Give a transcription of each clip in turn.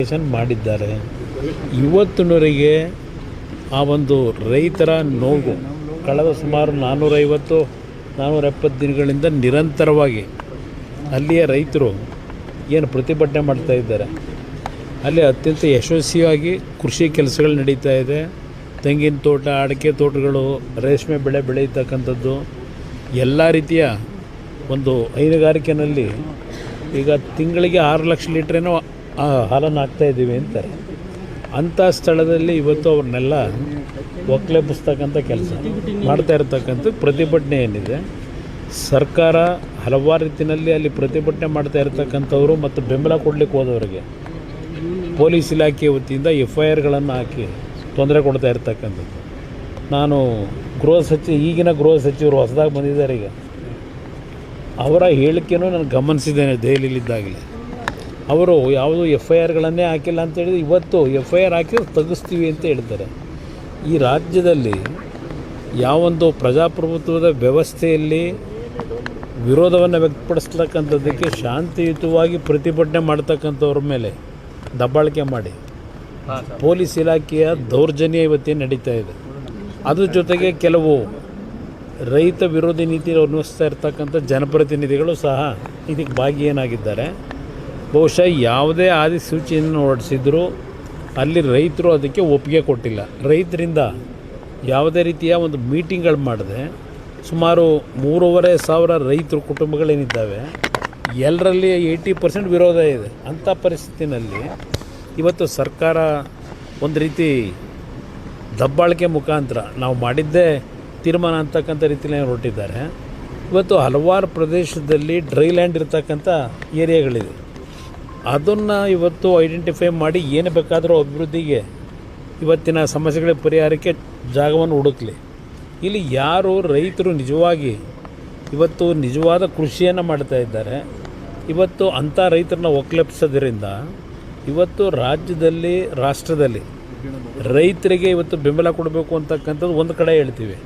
ಮಾಡಿದ್ದಾರೆ. ಇವತ್ತಿನವರೆಗೆ ಆ ಒಂದು ರೈತರ ನೋವು ಕಳೆದ ಸುಮಾರು 450-470 ದಿನಗಳಿಂದ ನಿರಂತರವಾಗಿ ಅಲ್ಲಿಯ ರೈತರು ಏನು ಪ್ರತಿಭಟನೆ ಮಾಡ್ತಾ ಇದ್ದಾರೆ. ಅಲ್ಲಿ ಅತ್ಯಂತ ಯಶಸ್ವಿಯಾಗಿ ಕೃಷಿ ಕೆಲಸಗಳು ನಡೀತಾ ಇದೆ. ತೆಂಗಿನ ತೋಟ, ಅಡಿಕೆ ತೋಟಗಳು, ರೇಷ್ಮೆ ಬೆಳೆ ಬೆಳೆಯತಕ್ಕಂಥದ್ದು, ಎಲ್ಲ ರೀತಿಯ ಒಂದು ಹೈನುಗಾರಿಕೆಯಲ್ಲಿ ಈಗ ತಿಂಗಳಿಗೆ 6 ಲಕ್ಷ ಲೀಟ್ರೇನೋ ಹಾಲನ್ನು ಹಾಕ್ತಾಯಿದ್ದೀವಿ ಅಂತಾರೆ. ಅಂಥ ಸ್ಥಳದಲ್ಲಿ ಇವತ್ತು ಅವ್ರನ್ನೆಲ್ಲ ಒಕ್ಕಲೆಬ್ಬಿಸ್ತಕ್ಕಂಥ ಕೆಲಸ ಮಾಡ್ತಾ ಇರತಕ್ಕಂಥ ಪ್ರತಿಭಟನೆ ಏನಿದೆ, ಸರ್ಕಾರ ಹಲವಾರು ರೀತಿಯಲ್ಲಿ ಅಲ್ಲಿ ಪ್ರತಿಭಟನೆ ಮಾಡ್ತಾ ಇರತಕ್ಕಂಥವ್ರು ಮತ್ತು ಬೆಂಬಲ ಕೊಡಲಿಕ್ಕೆ ಹೋದವರಿಗೆ ಪೊಲೀಸ್ ಇಲಾಖೆ ವತಿಯಿಂದ FIRಗಳನ್ನು ಹಾಕಿ ತೊಂದರೆ ಕೊಡ್ತಾ ಇರ್ತಕ್ಕಂಥದ್ದು. ನಾನು ಈಗಿನ ಗೃಹ ಸಚಿವರು ಹೊಸದಾಗಿ ಬಂದಿದ್ದಾರೆ, ಈಗ ಅವರ ಹೇಳಿಕೆನೂ ನಾನು ಗಮನಿಸಿದ್ದೇನೆ ದೆಹಲಿಯಲ್ಲಿದ್ದಾಗಲೇ. ಅವರು ಯಾವುದೂ FIRಗಳನ್ನೇ ಹಾಕಿಲ್ಲ ಅಂತೇಳಿದ್ರೆ ಇವತ್ತು FIR ಹಾಕಿದ್ರೆ ತೆಗೆಸ್ತೀವಿ ಅಂತ ಹೇಳ್ತಾರೆ. ಈ ರಾಜ್ಯದಲ್ಲಿ ಯಾವೊಂದು ಪ್ರಜಾಪ್ರಭುತ್ವದ ವ್ಯವಸ್ಥೆಯಲ್ಲಿ ವಿರೋಧವನ್ನು ವ್ಯಕ್ತಪಡಿಸ್ತಕ್ಕಂಥದ್ದಕ್ಕೆ ಶಾಂತಿಯುತವಾಗಿ ಪ್ರತಿಭಟನೆ ಮಾಡ್ತಕ್ಕಂಥವ್ರ ಮೇಲೆ ದಬ್ಬಾಳಿಕೆ ಮಾಡಿ ಪೊಲೀಸ್ ಇಲಾಖೆಯ ದೌರ್ಜನ್ಯ ಇವತ್ತೇನು ನಡೀತಾ ಇದೆ. ಅದ್ರ ಜೊತೆಗೆ ಕೆಲವು ರೈತ ವಿರೋಧಿ ನೀತಿ ಅನುಸರಿಸ್ತಾ ಇರ್ತಕ್ಕಂಥ ಜನಪ್ರತಿನಿಧಿಗಳು ಸಹ ಇದಕ್ಕೆ ಭಾಗಿಯಾಗಿದ್ದಾರೆ. ಬಹುಶಃ ಯಾವುದೇ ಆದಿಸೂಚಿಯನ್ನು ಹೊರಡಿಸಿದ್ರು ಅಲ್ಲಿ ರೈತರು ಅದಕ್ಕೆ ಒಪ್ಪಿಗೆ ಕೊಟ್ಟಿಲ್ಲ. ರೈತರಿಂದ ಯಾವುದೇ ರೀತಿಯ ಒಂದು ಮೀಟಿಂಗ್ಗಳು ಮಾಡದೆ ಸುಮಾರು 3,500 ರೈತರು ಕುಟುಂಬಗಳೇನಿದ್ದಾವೆ ಎಲ್ಲರಲ್ಲಿ 80% ವಿರೋಧ ಇದೆ. ಅಂಥ ಪರಿಸ್ಥಿತಿನಲ್ಲಿ ಇವತ್ತು ಸರ್ಕಾರ ಒಂದು ರೀತಿ ದಬ್ಬಾಳಿಕೆ ಮುಖಾಂತರ ನಾವು ಮಾಡಿದ್ದೇ ತೀರ್ಮಾನ ಅಂತಕ್ಕಂಥ ರೀತಿಯಲ್ಲಿ ಹೊರಟಿದ್ದಾರೆ. ಇವತ್ತು ಹಲವಾರು ಪ್ರದೇಶದಲ್ಲಿ ಡ್ರೈ ಲ್ಯಾಂಡ್ ಇರ್ತಕ್ಕಂಥ ಏರಿಯಾಗಳಿದೆ. ಅದನ್ನು ಇವತ್ತು ಐಡೆಂಟಿಫೈ ಮಾಡಿ ಏನು ಬೇಕಾದರೂ ಅಭಿವೃದ್ಧಿಗೆ ಇವತ್ತಿನ ಸಮಸ್ಯೆಗಳ ಪರಿಹಾರಕ್ಕೆ ಜಾಗವನ್ನು ಹುಡುಕಲಿ. ಇಲ್ಲಿ ಯಾರು ರೈತರು ನಿಜವಾಗಿ ಇವತ್ತು ನಿಜವಾದ ಕೃಷಿಯನ್ನು ಮಾಡ್ತಾ ಇದ್ದಾರೆ, ಇವತ್ತು ಅಂಥ ರೈತರನ್ನ ಒಕ್ಕಲೆಬ್ಸೋದ್ರಿಂದ ಇವತ್ತು ರಾಜ್ಯದಲ್ಲಿ, ರಾಷ್ಟ್ರದಲ್ಲಿ ರೈತರಿಗೆ ಇವತ್ತು ಬೆಂಬಲ ಕೊಡಬೇಕು ಅಂತಕ್ಕಂಥದ್ದು ಒಂದು ಕಡೆ ಹೇಳ್ತೀವಿ.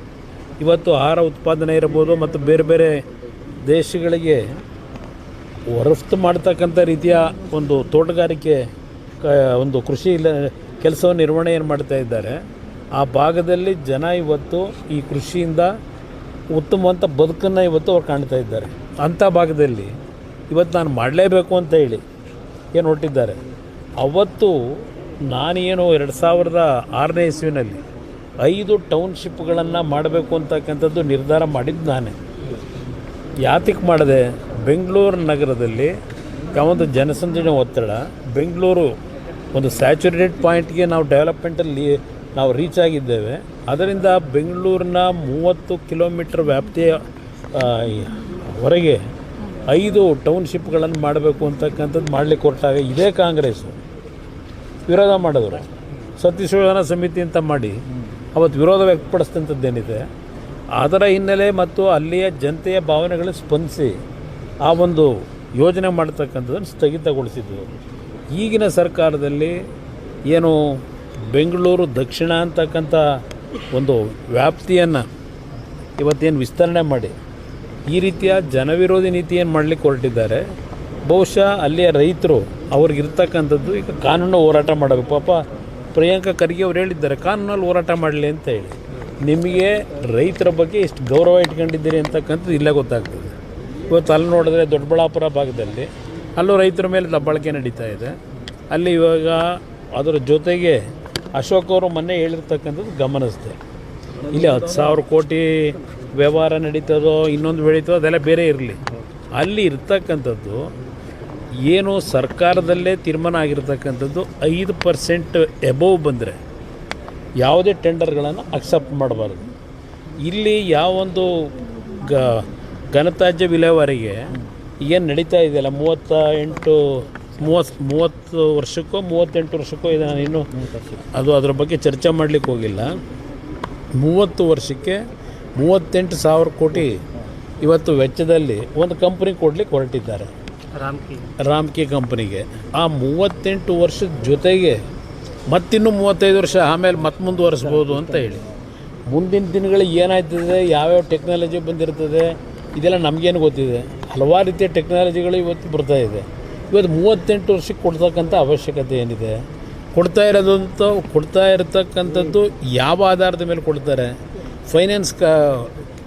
ಇವತ್ತು ಆಹಾರ ಉತ್ಪಾದನೆ ಇರ್ಬೋದು ಮತ್ತು ಬೇರೆ ಬೇರೆ ದೇಶಗಳಿಗೆ ರಫ್ತು ಮಾಡ್ತಕ್ಕಂಥ ರೀತಿಯ ಒಂದು ತೋಟಗಾರಿಕೆ ಒಂದು ಕೃಷಿ ಕೆಲಸವನ್ನು ನಿರ್ವಹಣೆ ಏನು ಮಾಡ್ತಾ ಇದ್ದಾರೆ. ಆ ಭಾಗದಲ್ಲಿ ಜನ ಇವತ್ತು ಈ ಕೃಷಿಯಿಂದ ಉತ್ತಮವಂತ ಬದುಕನ್ನು ಇವತ್ತು ಅವ್ರು ಕಾಣ್ತಾ ಇದ್ದಾರೆ. ಅಂಥ ಭಾಗದಲ್ಲಿ ಇವತ್ತು ನಾನು ಮಾಡಲೇಬೇಕು ಅಂತ ಹೇಳಿ ಏನು ಹೊರಟಿದ್ದಾರೆ. ಅವತ್ತು ನಾನೇನು 2006ನೇ ಇಸ್ವಿನಲ್ಲಿ 5 ಟೌನ್ಶಿಪ್ಗಳನ್ನು ಮಾಡಬೇಕು ಅಂತಕ್ಕಂಥದ್ದು ನಿರ್ಧಾರ ಮಾಡಿದ್ದು ನಾನೇ. ಯಾತಕ್ಕೆ ಮಾಡಿದೆ? ಬೆಂಗಳೂರು ನಗರದಲ್ಲಿ ಯಾವೊಂದು ಜನಸಂದಣಿ ಒತ್ತಡ, ಬೆಂಗಳೂರು ಒಂದು ಸ್ಯಾಚುರೇಟೆಡ್ ಪಾಯಿಂಟ್ಗೆ ನಾವು ಡೆವಲಪ್ಮೆಂಟಲ್ಲಿ ನಾವು ರೀಚ್ ಆಗಿದ್ದೇವೆ. ಅದರಿಂದ ಬೆಂಗಳೂರಿನ 30 ಕಿಲೋಮೀಟ್ರ್ ವ್ಯಾಪ್ತಿಯ ಹೊರಗೆ 5 ಟೌನ್ಶಿಪ್ಗಳನ್ನು ಮಾಡಬೇಕು ಅಂತಕ್ಕಂಥದ್ದು ಮಾಡಲಿಕ್ಕೆ ಹೊರಟಾಗ ಇದೇ ಕಾಂಗ್ರೆಸ್ಸು ವಿರೋಧ ಮಾಡಿದ್ರು. ಸತ್ಯಶೋಧನಾ ಸಮಿತಿ ಅಂತ ಮಾಡಿ ಅವತ್ತು ವಿರೋಧ ವ್ಯಕ್ತಪಡಿಸಿದಂಥದ್ದೇನಿದೆ ಅದರ ಹಿನ್ನೆಲೆ ಮತ್ತು ಅಲ್ಲಿಯ ಜನತೆಯ ಭಾವನೆಗಳಿಗೆ ಸ್ಪಂದಿಸಿ ಆ ಒಂದು ಯೋಜನೆ ಮಾಡ್ತಕ್ಕಂಥದ್ದನ್ನು ಸ್ಥಗಿತಗೊಳಿಸಿದ್ದು. ಈಗಿನ ಸರ್ಕಾರದಲ್ಲಿ ಏನು ಬೆಂಗಳೂರು ದಕ್ಷಿಣ ಅಂತಕ್ಕಂಥ ಒಂದು ವ್ಯಾಪ್ತಿಯನ್ನು ಇವತ್ತೇನು ವಿಸ್ತರಣೆ ಮಾಡಿ ಈ ರೀತಿಯ ಜನವಿರೋಧಿ ನೀತಿಯನ್ನು ಮಾಡಲಿಕ್ಕೆ ಹೊರಟಿದ್ದಾರೆ. ಬಹುಶಃ ಅಲ್ಲಿಯ ರೈತರು ಅವ್ರಿಗಿರ್ತಕ್ಕಂಥದ್ದು ಈಗ ಕಾನೂನು ಹೋರಾಟ ಮಾಡಬೇಕು. ಪಾಪ ಪ್ರಿಯಾಂಕಾ ಖರ್ಗೆ ಅವ್ರು ಹೇಳಿದ್ದಾರೆ ಕಾನೂನಲ್ಲಿ ಹೋರಾಟ ಮಾಡಲಿ ಅಂತ ಹೇಳಿ. ನಿಮಗೆ ರೈತರ ಬಗ್ಗೆ ಎಷ್ಟು ಗೌರವ ಇಟ್ಕೊಂಡಿದ್ದೀರಿ ಅಂತಕ್ಕಂಥದ್ದು ಇಲ್ಲೇ ಗೊತ್ತಾಗ್ತದೆ. ಇವತ್ತು ಅಲ್ಲಿ ನೋಡಿದ್ರೆ ದೊಡ್ಡಬಳ್ಳಾಪುರ ಭಾಗದಲ್ಲಿ ಅಲ್ಲೂ ರೈತರ ಮೇಲೆ ದಬ್ಬಾಳಿಕೆ ನಡೀತಾ ಇದೆ. ಅಲ್ಲಿ ಇವಾಗ ಅದರ ಜೊತೆಗೆ ಅಶೋಕ್ ಅವರು ಮೊನ್ನೆ ಹೇಳಿರ್ತಕ್ಕಂಥದ್ದು ಗಮನಿಸಿದೆ. ಇಲ್ಲಿ 10,000 ಕೋಟಿ ವ್ಯವಹಾರ ನಡೀತದೋ ಇನ್ನೊಂದು ಬೆಳೀತದೋ ಅದೆಲ್ಲ ಬೇರೆ ಇರಲಿ. ಅಲ್ಲಿ ಇರ್ತಕ್ಕಂಥದ್ದು ಏನು ಸರ್ಕಾರದಲ್ಲೇ ತೀರ್ಮಾನ ಆಗಿರ್ತಕ್ಕಂಥದ್ದು 5% ಎಬೋವ್ ಬಂದರೆ ಯಾವುದೇ ಟೆಂಡರ್ಗಳನ್ನು ಅಕ್ಸೆಪ್ಟ್ ಮಾಡಬಾರ್ದು. ಇಲ್ಲಿ ಯಾವೊಂದು ಘನತ್ಯಾಜ್ಯ ವಿಲೇವಾರಿಗೆ ಏನು ನಡೀತಾ ಇದೆಯಲ್ಲ 30 ವರ್ಷಕ್ಕೋ 38 ವರ್ಷಕ್ಕೋ ಇದೆ. ನಾನು ಇನ್ನೂ ಅದರ ಬಗ್ಗೆ ಚರ್ಚೆ ಮಾಡಲಿಕ್ಕೆ ಹೋಗಿಲ್ಲ. 30 ವರ್ಷಕ್ಕೆ 38,000 ಕೋಟಿ ಇವತ್ತು ವೆಚ್ಚದಲ್ಲಿ ಒಂದು ಕಂಪ್ನಿ ಕೊಡಲಿಕ್ಕೆ ಹೊರಟಿದ್ದಾರೆ, ರಾಮ್ಕಿ ಕಂಪ್ನಿಗೆ. ಆ 38 ವರ್ಷದ ಜೊತೆಗೆ ಮತ್ತಿನ್ನೂ 35 ವರ್ಷ ಆಮೇಲೆ ಮತ್ತೆ ಮುಂದುವರಿಸ್ಬೋದು ಅಂತ ಹೇಳಿ. ಮುಂದಿನ ದಿನಗಳಿಗೆ ಏನಾಗ್ತದೆ, ಯಾವ್ಯಾವ ಟೆಕ್ನಾಲಜಿ ಬಂದಿರ್ತದೆ ಇದೆಲ್ಲ ನಮಗೇನು ಗೊತ್ತಿದೆ. ಹಲವಾರು ರೀತಿಯ ಟೆಕ್ನಾಲಜಿಗಳು ಇವತ್ತು ಬರ್ತಾಯಿದೆ. ಇವತ್ತು 38 ವರ್ಷಕ್ಕೆ ಕೊಡ್ತಕ್ಕಂಥ ಅವಶ್ಯಕತೆ ಏನಿದೆ? ಕೊಡ್ತಾ ಇರತಕ್ಕಂಥದ್ದು ಯಾವ ಆಧಾರದ ಮೇಲೆ ಕೊಡ್ತಾರೆ? ಫೈನಾನ್ಸ್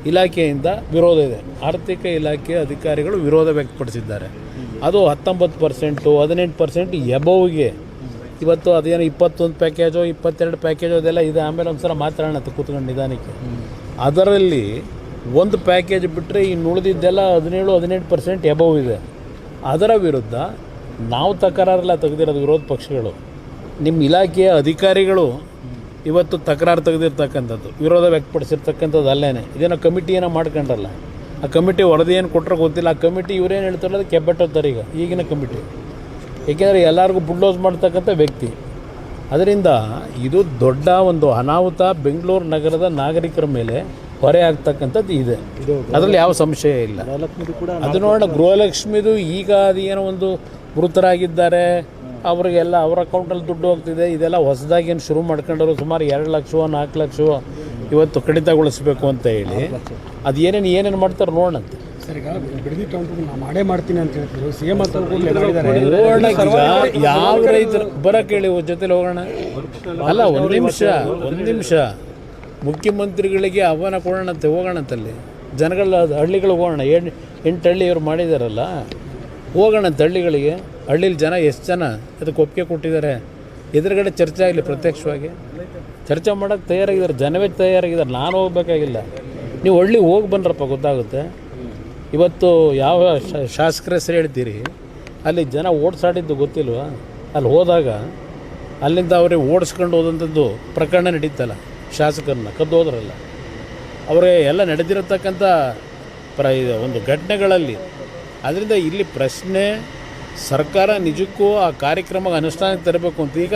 ಇಲಾಖೆಯಿಂದ ವಿರೋಧ ಇದೆ. ಆರ್ಥಿಕ ಇಲಾಖೆ ಅಧಿಕಾರಿಗಳು ವಿರೋಧ ವ್ಯಕ್ತಪಡಿಸಿದ್ದಾರೆ. ಅದು 19%, 18% ಎಬೋವ್ಗೆ. ಇವತ್ತು ಅದೇನೋ 21 ಪ್ಯಾಕೇಜೋ 22 ಪ್ಯಾಕೇಜೋ ಅದೆಲ್ಲ ಇದೆ. ಆಮೇಲೆ ಒಂದು ಸಲ ಮಾತಾಡೋಣ ಕೂತ್ಕೊಂಡು ನಿಧಾನಕ್ಕೆ. ಅದರಲ್ಲಿ ಒಂದು ಪ್ಯಾಕೇಜ್ ಬಿಟ್ಟರೆ ಇನ್ನು ಉಳಿದಿದ್ದೆಲ್ಲ 17-18% ಎಬೋವ್ ಇದೆ. ಅದರ ವಿರುದ್ಧ ನಾವು ತಕರಾರೆಲ್ಲ ತೆಗೆದಿರೋದು ವಿರೋಧ ಪಕ್ಷಗಳು. ನಿಮ್ಮ ಇಲಾಖೆಯ ಅಧಿಕಾರಿಗಳು ಇವತ್ತು ತಕರಾರು ತೆಗೆದಿರ್ತಕ್ಕಂಥದ್ದು, ವಿರೋಧ ವ್ಯಕ್ತಪಡಿಸಿರ್ತಕ್ಕಂಥದ್ದು ಅಲ್ಲೇನೆ. ಇದೇನೋ ಕಮಿಟಿಯನ್ನು ಮಾಡ್ಕೊಂಡ್ರಲ್ಲ, ಆ ಕಮಿಟಿ ವರದಿ ಏನು ಕೊಟ್ಟರೆ ಗೊತ್ತಿಲ್ಲ. ಆ ಕಮಿಟಿ ಇವರೇನು ಹೇಳ್ತಾರಲ್ಲ ಅದು ಕೆಬ್ಬೆಟ್ಟೋಗ್ತಾರೆ ಈಗಿನ ಕಮಿಟಿ. ಏಕೆಂದರೆ ಎಲ್ಲರಿಗೂ ಬುಲ್ಡೋಸ್ ಮಾಡ್ತಕ್ಕಂಥ ವ್ಯಕ್ತಿ. ಅದರಿಂದ ಇದು ದೊಡ್ಡ ಒಂದು ಅನಾಹುತ ಬೆಂಗಳೂರು ನಗರದ ನಾಗರಿಕರ ಮೇಲೆ ಹೊರೆ ಆಗ್ತಕ್ಕಂಥದ್ದು ಇದೆ. ಅದರಲ್ಲಿ ಯಾವ ಸಂಶಯ ಇಲ್ಲ. ಅದು ನೋಡೋಣ, ಗೃಹಲಕ್ಷ್ಮಿದು ಈಗ ಅದೇನೋ ಒಂದು ಮೃತರಾಗಿದ್ದಾರೆ, ಅವರಿಗೆಲ್ಲ ಅವ್ರ ಅಕೌಂಟಲ್ಲಿ ದುಡ್ಡು ಹೋಗ್ತಿದೆ. ಇದೆಲ್ಲ ಹೊಸದಾಗಿ ಏನು ಶುರು ಮಾಡ್ಕೊಂಡವರು ಸುಮಾರು 2 ಲಕ್ಷ 4 ಲಕ್ಷ ಇವತ್ತು ಕಡಿತಗೊಳಿಸಬೇಕು ಅಂತ ಹೇಳಿ ಅದು ಏನೇನು ಮಾಡ್ತಾರೆ ನೋಡೋಣಂತೆ. ಸರ್, ಈಗ ಬಿಡದಿ ಕೌಂಟರ್ ಮಾಡೇ ಮಾಡ್ತೀನಿ ಅಂತ ಹೇಳ್ತಿದ್ರು CM ಅಂತ ಯಾವ ರೈತರು ಬರೋಕ್ಕೇಳಿ ಜೊತೆಲಿ ಹೋಗೋಣ. ಅಲ್ಲ, ಒಂದು ನಿಮಿಷ ಮುಖ್ಯಮಂತ್ರಿಗಳಿಗೆ ಆಹ್ವಾನ ಕೊಡೋಣಂತೆ, ಹೋಗೋಣಂತಲ್ಲಿ ಜನಗಳ ಹಳ್ಳಿಗಳಿಗೆ ಹೋಗೋಣ. 8 ಹಳ್ಳಿ ಇವ್ರು ಮಾಡಿದಾರಲ್ಲ, ಹೋಗೋಣಂತೆ ಹಳ್ಳಿಗಳಿಗೆ. ಹಳ್ಳೀಲಿ ಜನ ಎಷ್ಟು ಜನ ಅದಕ್ಕೆ ಒಪ್ಪಿಗೆ ಕೊಟ್ಟಿದ್ದಾರೆ? ಎದುರುಗಡೆ ಚರ್ಚೆ ಆಗಲಿ, ಪ್ರತ್ಯಕ್ಷವಾಗಿ ಚರ್ಚೆ ಮಾಡೋಕ್ಕೆ ತಯಾರಾಗಿದ್ದಾರೆ. ಜನವೇ ತಯಾರಾಗಿದ್ದಾರೆ. ನಾನು ಹೋಗ್ಬೇಕಾಗಿಲ್ಲ, ನೀವು ಹಳ್ಳಿಗೆ ಹೋಗಿ ಬಂದ್ರಪ್ಪ, ಗೊತ್ತಾಗುತ್ತೆ. ಇವತ್ತು ಯಾವ ಶಾಸಕರ ಹೆಸರು ಹೇಳ್ತೀರಿ, ಅಲ್ಲಿ ಜನ ಓಡಿಸಾಡಿದ್ದು ಗೊತ್ತಿಲ್ವ? ಅಲ್ಲಿ ಹೋದಾಗ ಅಲ್ಲಿಂದ ಅವ್ರಿಗೆ ಓಡಿಸ್ಕೊಂಡು ಹೋದಂಥದ್ದು ಪ್ರಕರಣ ನಡೀತಲ್ಲ, ಶಾಸಕರನ್ನ ಕದ್ದು ಹೋದ್ರಲ್ಲ, ಅವರಿಗೆ ಎಲ್ಲ ನಡೆದಿರತಕ್ಕಂಥ ಒಂದು ಘಟನೆಗಳಲ್ಲಿ. ಅದರಿಂದ ಇಲ್ಲಿ ಪ್ರಶ್ನೆ, ಸರ್ಕಾರ ನಿಜಕ್ಕೂ ಆ ಕಾರ್ಯಕ್ರಮ ಅನುಷ್ಠಾನಕ್ಕೆ ತರಬೇಕು ಅಂತ. ಈಗ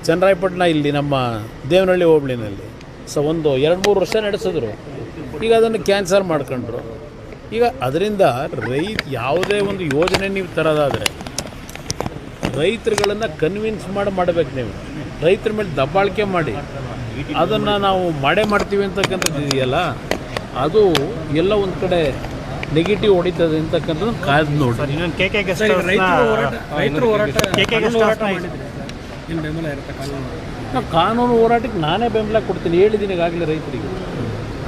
ಚನ್ನರಾಯಪಟ್ಟಣ ಇಲ್ಲಿ ನಮ್ಮ ದೇವನಹಳ್ಳಿ ಹೋಬಳಿನಲ್ಲಿ ಒಂದು 2-3 ವರ್ಷ ನಡೆಸಿದ್ರು. ಈಗ ಅದನ್ನು ಕ್ಯಾನ್ಸಲ್ ಮಾಡ್ಕೊಂಡ್ರು. ಈಗ ಅದರಿಂದ ಯಾವುದೇ ಒಂದು ಯೋಜನೆ ನೀವು ತರೋದಾದರೆ ರೈತರುಗಳನ್ನು ಕನ್ವಿನ್ಸ್ ಮಾಡಬೇಕು. ನೀವು ರೈತರ ಮೇಲೆ ದಬ್ಬಾಳಿಕೆ ಮಾಡಿ ಅದನ್ನು ನಾವು ಮಾಡ್ತೀವಿ ಅಂತಕ್ಕಂಥದ್ದು ಇದೆಯಲ್ಲ, ಅದು ಎಲ್ಲ ಒಂದು ಕಡೆ ನೆಗೆಟಿವ್ ಹೊಡಿತದೆ ಅಂತಕ್ಕಂಥದ್ದು ಕಾಯ್ದು ನೋಡಿ. ಕಾನೂನು ಹೋರಾಟಕ್ಕೆ ನಾನೇ ಬೆಂಬಲ ಕೊಡ್ತೀನಿ, ಹೇಳಿದ್ದೀನಿ ಈಗಾಗಲೇ. ರೈತರಿಗೆ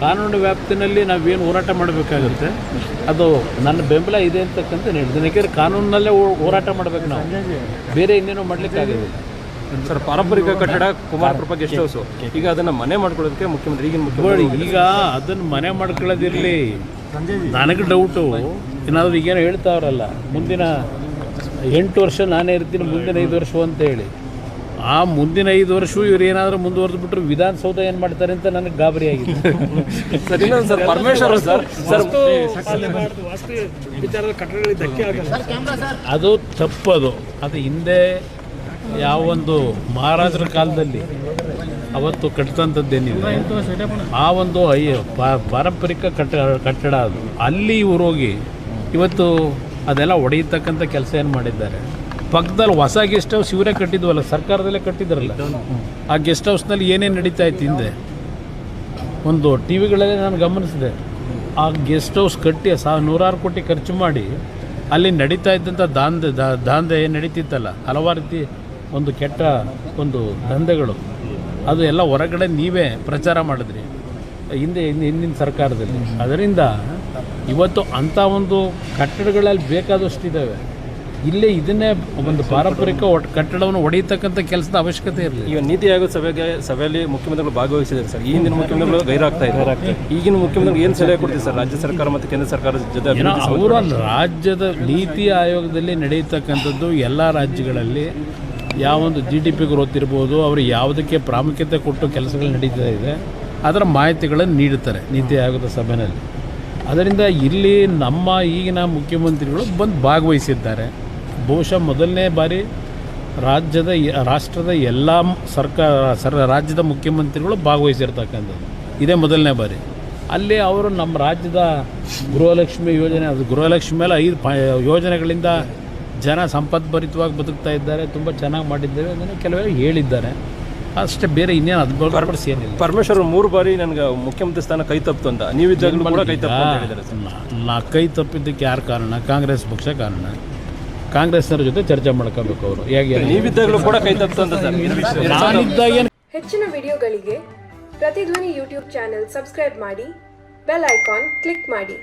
ಕಾನೂನು ವ್ಯಾಪ್ತಿನಲ್ಲಿ ನಾವೇನು ಹೋರಾಟ ಮಾಡಬೇಕಾಗುತ್ತೆ, ಅದು ನನ್ನ ಬೆಂಬಲ ಇದೆ ಅಂತಕ್ಕಂಥ ಹೇಳಿದ್ದೀನಿ. ಯಾಕೆಂದರೆ ಕಾನೂನಿನಲ್ಲೇ ಹೋರಾಟ ಮಾಡಬೇಕು ನಾವು, ಬೇರೆ ಇನ್ನೇನೋ ಮಾಡಲಿಕ್ಕಾಗೋದಿಲ್ಲ. ಸರ್, ಪಾರಂಪರಿಕ ಕಟ್ಟಡ ಕುಮಾರಕೃಪಾ ಗೆಸ್ಟ್ ಹೌಸು, ಈಗ ಅದನ್ನು ಮನೆ ಮಾಡ್ಕೊಳ್ಳೋದಕ್ಕೆ ಈಗಿನ ಮುಖ್ಯಮಂತ್ರಿ ಈಗ ಅದನ್ನು ಮನೆ ಮಾಡ್ಕೊಳ್ಳೋದಿರಲಿ. ನನಗೆ ಡೌಟು, ಏನಾದರೂ ಈಗೇನೋ ಹೇಳ್ತಾವ್ರಲ್ಲ, ಮುಂದಿನ 8 ವರ್ಷ ನಾನೇ ಇರ್ತೀನಿ, ಮುಂದಿನ 5 ವರ್ಷ ಅಂತ ಹೇಳಿ. ಆ ಮುಂದಿನ 5 ವರ್ಷ ಇವ್ರು ಏನಾದರೂ ಮುಂದುವರೆದ್ಬಿಟ್ರು ವಿಧಾನಸೌಧ ಏನು ಮಾಡ್ತಾರೆ ಅಂತ ನನಗೆ ಗಾಬರಿ ಆಗಿದೆ. ಸರ್, ಇನ್ನೊಂದು ಸರ್, ಪರಮೇಶ್ವರ್ ಅದು ತಪ್ಪದು. ಅದು ಹಿಂದೆ ಯಾವೊಂದು ಮಹಾರಾಜರ ಕಾಲದಲ್ಲಿ ಅವತ್ತು ಕಟ್ಟಿದಂಥದ್ದೇನಿದೆ, ಆ ಒಂದು ಪಾರಂಪರಿಕ ಕಟ್ಟಡ ಅದು. ಅಲ್ಲಿ ಇವ್ರು ಹೋಗಿ ಇವತ್ತು ಅದೆಲ್ಲ ಹೊಡೆಯತಕ್ಕಂಥ ಕೆಲಸ ಏನು ಮಾಡಿದ್ದಾರೆ. ಪಕ್ಕದಲ್ಲಿ ಹೊಸ ಗೆಸ್ಟ್ ಹೌಸ್ ಇವರೇ ಕಟ್ಟಿದ್ವಲ್ಲ, ಸರ್ಕಾರದಲ್ಲೇ ಕಟ್ಟಿದ್ರಲ್ಲ. ಆ ಗೆಸ್ಟ್ ಹೌಸ್ನಲ್ಲಿ ಏನೇನು ನಡೀತಾ ಇತ್ತು ಹಿಂದೆ, ಒಂದು ಟಿ ವಿಗಳಲ್ಲಿ ನಾನು ಗಮನಿಸಿದೆ. ಆ ಗೆಸ್ಟ್ ಹೌಸ್ ಕಟ್ಟಿ 100 ಕೋಟಿ ಖರ್ಚು ಮಾಡಿ ಅಲ್ಲಿ ನಡೀತಾ ಇದ್ದಂಥ ದಾಂಧೆ ನಡೀತಿತ್ತಲ್ಲ, ಹಲವಾರು ರೀತಿ ಒಂದು ಕೆಟ್ಟ ಒಂದು ದಂಧೆಗಳು, ಅದು ಎಲ್ಲ ಹೊರಗಡೆ ನೀವೇ ಪ್ರಚಾರ ಮಾಡಿದ್ರಿ ಹಿಂದಿನ ಸರ್ಕಾರದಲ್ಲಿ. ಅದರಿಂದ ಇವತ್ತು ಅಂಥ ಒಂದು ಕಟ್ಟಡಗಳಲ್ಲಿ ಬೇಕಾದಷ್ಟಿದ್ದಾವೆ. ಇಲ್ಲೇ ಇದನ್ನೇ ಒಂದು ಪಾರಂಪರಿಕ ಕಟ್ಟಡವನ್ನು ಹೊಡೆಯತಕ್ಕಂಥ ಕೆಲಸದ ಅವಶ್ಯಕತೆ ಇರಲಿ. ಈಗ ನೀತಿ ಆಯೋಗ ಸಭೆಯಲ್ಲಿ ಮುಖ್ಯಮಂತ್ರಿಗಳು ಭಾಗವಹಿಸಿದ್ದಾರೆ ಸರ್. ಹಿಂದಿನ ಮುಖ್ಯಮಂತ್ರಿಗಳು ಗೈರಾಗ್ತಾ ಇದ್ದಾರೆ. ಈಗಿನ ಮುಖ್ಯಮಂತ್ರಿ ಏನು ಸಲಹೆ ಕೊಡ್ತೀವಿ ಸರ್ ರಾಜ್ಯ ಸರ್ಕಾರ ಮತ್ತು ಕೇಂದ್ರ ಸರ್ಕಾರದ ಜೊತೆ? ಅವರ ರಾಜ್ಯದ ನೀತಿ ಆಯೋಗದಲ್ಲಿ ನಡೆಯತಕ್ಕಂಥದ್ದು ಎಲ್ಲ ರಾಜ್ಯಗಳಲ್ಲಿ ಯಾವೊಂದು GDP ಗ್ರೋತ್ ಇರ್ಬೋದು, ಅವರು ಯಾವುದಕ್ಕೆ ಪ್ರಾಮುಖ್ಯತೆ ಕೊಟ್ಟು ಕೆಲಸಗಳು ನಡೀತಾ ಇದೆ ಅದರ ಮಾಹಿತಿಗಳನ್ನು ನೀಡುತ್ತಾರೆ ನೀತಿ ಆಯೋಗದ ಸಭೆಯಲ್ಲಿ. ಅದರಿಂದ ಇಲ್ಲಿ ನಮ್ಮ ಈಗಿನ ಮುಖ್ಯಮಂತ್ರಿಗಳು ಬಂದು ಭಾಗವಹಿಸಿದ್ದಾರೆ. ಬಹುಶಃ ಮೊದಲನೇ ಬಾರಿ ರಾಷ್ಟ್ರದ ಎಲ್ಲ ರಾಜ್ಯದ ಮುಖ್ಯಮಂತ್ರಿಗಳು ಭಾಗವಹಿಸಿರ್ತಕ್ಕಂಥದ್ದು ಇದೇ ಮೊದಲನೇ ಬಾರಿ. ಅಲ್ಲಿ ಅವರು ನಮ್ಮ ರಾಜ್ಯದ ಗೃಹಲಕ್ಷ್ಮಿ ಯೋಜನೆ, ಅದು ಗೃಹಲಕ್ಷ್ಮಿ ಮೇಲೆ 5 ಯೋಜನೆಗಳಿಂದ ಜನ ಸಂಪದ್ಭರಿತವಾಗಿ ಬದುಕ್ತಾ ಇದ್ದಾರೆ, ತುಂಬ ಚೆನ್ನಾಗಿ ಮಾಡಿದ್ದೇವೆ ಅದನ್ನು ಕೆಲವರು ಹೇಳಿದ್ದಾರೆ ಅಷ್ಟೇ. ಬೇರೆ ಇನ್ನೇನು ಅದು ಏನಿಲ್ಲ. ಪರಮೇಶ್ವರ್ 3 ಬಾರಿ ನನಗೆ ಮುಖ್ಯಮಂತ್ರಿ ಸ್ಥಾನ ಕೈ ತಪ್ಪಿತು ಅಂತ, ನೀವಿದ್ದಾಗಲೂ ಕೂಡ ಕೈ ತಪ್ಪು ಅಂತ ಹೇಳಿದ್ದಾರೆ. ಕೈ ತಪ್ಪಿದ್ದಕ್ಕೆ ಯಾರು ಕಾರಣ? ಕಾಂಗ್ರೆಸ್ ಪಕ್ಷ ಕಾರಣ. ಕಾಂಗ್ರೆಸ್ನವ್ರ ಜೊತೆ ಚರ್ಚೆ ಮಾಡ್ಕೋಬೇಕು ಅವರು ಹೇಗೆ ನೀವಿದ್ದಾಗಲೂ ಕೂಡ ಕೈ ತಪ್ಪಂತ ಸರ್ ನಾನಿದ್ದಾಗ ಏನು ಹೆಚ್ಚಿನ ವಿಡಿಯೋಗಳಿಗೆ ಪ್ರತಿಧ್ವನಿ ಯೂಟ್ಯೂಬ್ ಚಾನೆಲ್ ಸಬ್ಸ್ಕ್ರೈಬ್ ಮಾಡಿ, ಬೆಲ್ ಐಕಾನ್ ಕ್ಲಿಕ್ ಮಾಡಿ.